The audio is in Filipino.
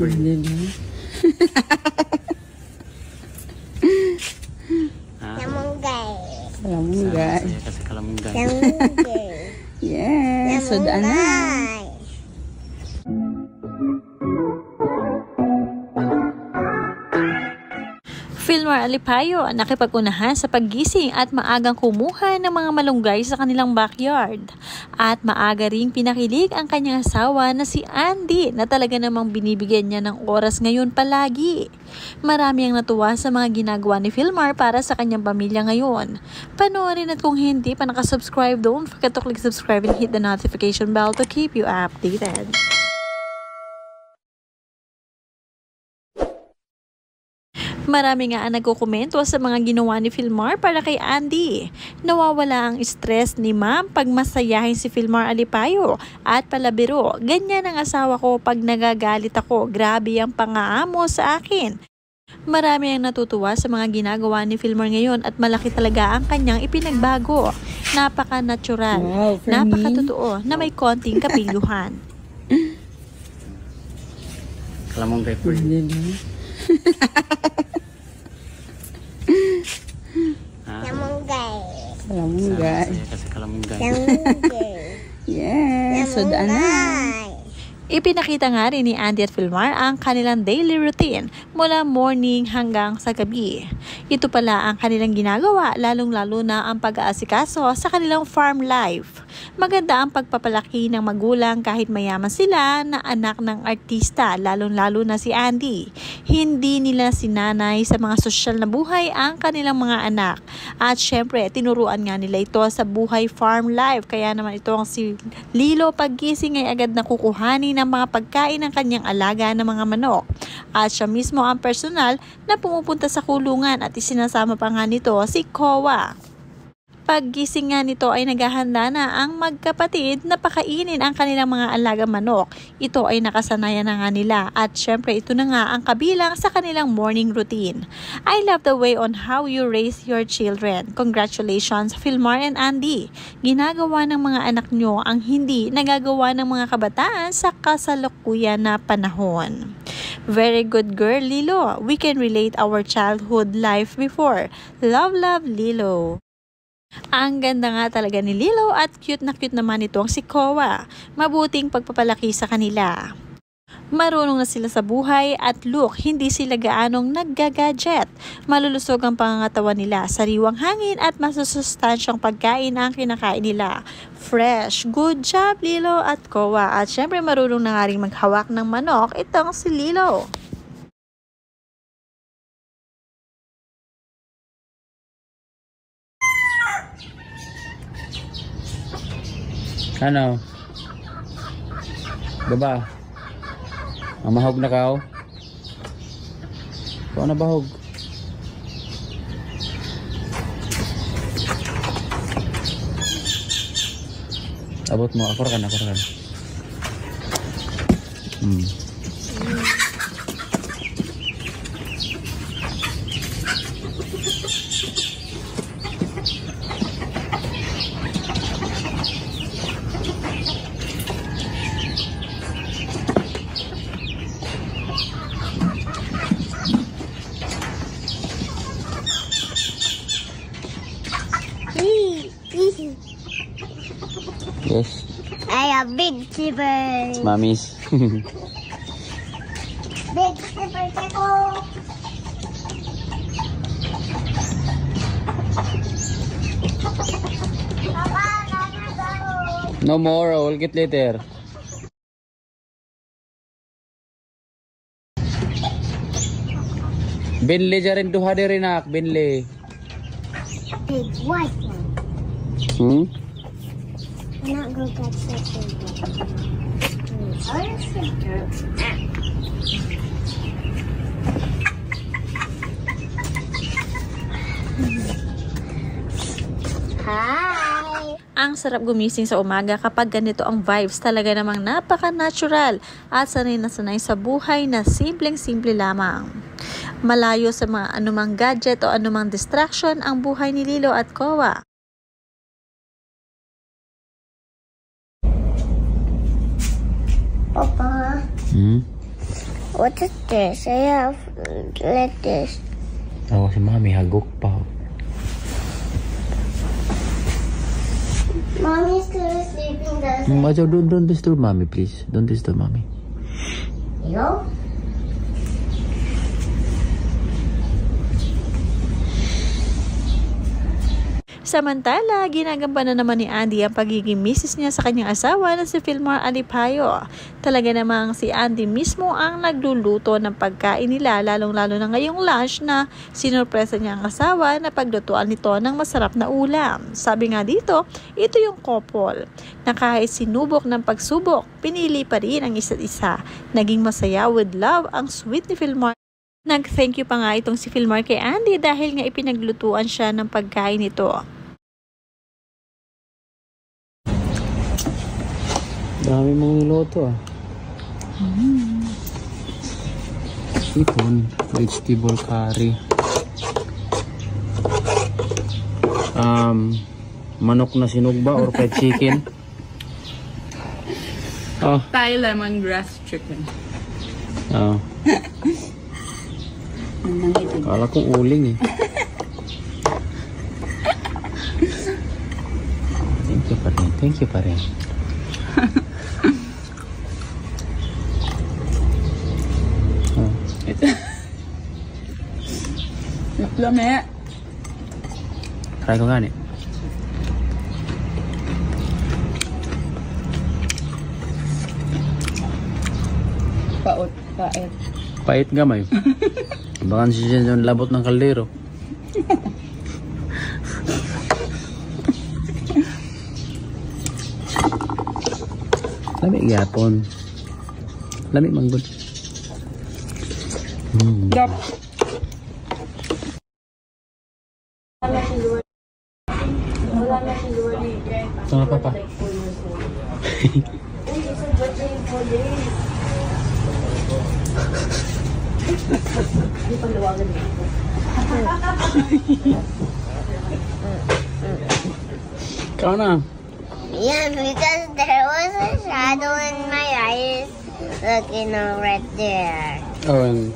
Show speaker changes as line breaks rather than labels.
for you.
Kalamungay.
Kalamungay.
Saya kasi kalamungay.
Kalamungay.
Yes, sudan na.
Filmar Alipayo nakipag-unahan sa paggising at maagang kumuha ng mga malunggay sa kanilang backyard. At maaga ring pinakilig ang kanyang asawa na si Andy na talaga namang binibigyan niya ng oras ngayon palagi. Marami ang natuwa sa mga ginagawa ni Filmar para sa kanyang pamilya ngayon. Panoorin at kung hindi pa nakasubscribe, don't forget to click subscribe and hit the notification bell to keep you updated. Marami nga ang nagkukomento sa mga ginawa ni Filmar para kay Andy. Nawawala ang stress ni Ma'am pag masayahin si Filmar Alipayo at palabiro. Ganyan ang asawa ko pag nagagalit ako. Grabe ang pangaamo sa akin. Marami ang natutuwa sa mga ginagawa ni Filmar ngayon at malaki talaga ang kanyang ipinagbago. Napaka-natural, napaka-totoo na may konting kapiluhan.
Kalamungay for you.
Kalamungay.
Kalamungay.
Saya kasi kalamungay.
Kalamungay.
Yes, sudan na.
Ipinakita nga rin ni Andy at Filmar ang kanilang daily routine mula morning hanggang sa gabi. Ito pala ang kanilang ginagawa, lalong-lalo na ang pag-aasikaso sa kanilang farm life. Maganda ang pagpapalaki ng magulang kahit mayaman sila na anak ng artista, lalong-lalo na si Andy. Hindi nila sinanay sa mga sosyal na buhay ang kanilang mga anak. At syempre, tinuruan nga nila ito sa buhay farm life. Kaya naman itong si Lilo paggising ay agad nakukuhanin ng mga pagkain ng kanyang alaga ng mga manok. At siya mismo ang personal na pumupunta sa kulungan at isinasama pa nga nito si Kowa. Paggising nga nito ay naghahanda na ang magkapatid na pakainin ang kanilang mga alaga manok. Ito ay nakasanayan na nga nila at syempre ito na nga ang kabilang sa kanilang morning routine. I love the way on how you raise your children. Congratulations Filmar and Andy. Ginagawa ng mga anak nyo ang hindi nagagawa ng mga kabataan sa kasalukuyan na panahon. Very good girl, Lilo. We can relate our childhood life before. Love, love, Lilo. Ang ganda nga talaga ni Lilo at cute na cute naman itong si Kowa. Mabuting pagpapalaki sa kanila. Marunong na sila sa buhay at look, hindi sila gaanong nagga-gadget. Malulusog ang pangangatawan nila, sariwang hangin at masusustansyang pagkain ang kinakain nila. Fresh. Good job Lilo at Kowa. At syempre marunong na nga rin maghawak ng manok itong si Lilo.
Ano? Diba? Mahog na ka, oh. Ikaw na bahog. Abot mo, ako rakan. Yes.
I have big zipper.
Mamis.
Big zipper ako.
No more, I will get later. Binli dyan rin duha rin nak, binli.
Big white one. I'm not going to catch that thing. Hi!
Ang sarap gumising sa umaga kapag ganito ang vibes, talaga namang napaka-natural at sanay na sanay sa buhay na simpleng-simple lamang. Malayo sa mga anumang gadget o anumang distraction ang buhay ni Lilo at Kowa.
Papa. What is this? I have lettuce.
Oh, si Mami hagok pa.
Mommy's still sleeping, doesn't
Ajo, don't disturb Mami, please. Don't disturb Mami.
you know?
Samantala, ginagampanan naman ni Andy ang pagiging misis niya sa kanyang asawa na si Filmar Alipayo. Talaga namang si Andy mismo ang nagluluto ng pagkain nila, lalong-lalo na ngayong lunch na sinurpresa niya ang asawa na paglutuan nito ng masarap na ulam. Sabi nga dito, ito yung couple na kahit sinubok ng pagsubok, pinili pa rin ang isa't isa. Naging masaya with love ang sweet ni Filmar. Nag-thank you pa nga itong si Filmar kay Andy dahil nga ipinaglutuan siya ng pagkain nito.
Dami mong niloto ah. Ipon, vegetable curry. Manok na sinugba or fried chicken. Oh.
Thai lemongrass chicken.
Oh. Kala ko uling eh. Thank you pa rin. Thank you pa rin.
Ito. Lame.
Try ko nga ni.
Pait.
Pait gamay. Baka siya yung labot ng kaldero. Lami yapon. Lami manggod.
Dap.
Ano pa pa? Ikaw na.
Yeah, because there was a shadow in my eyes looking right there.
Oh, and...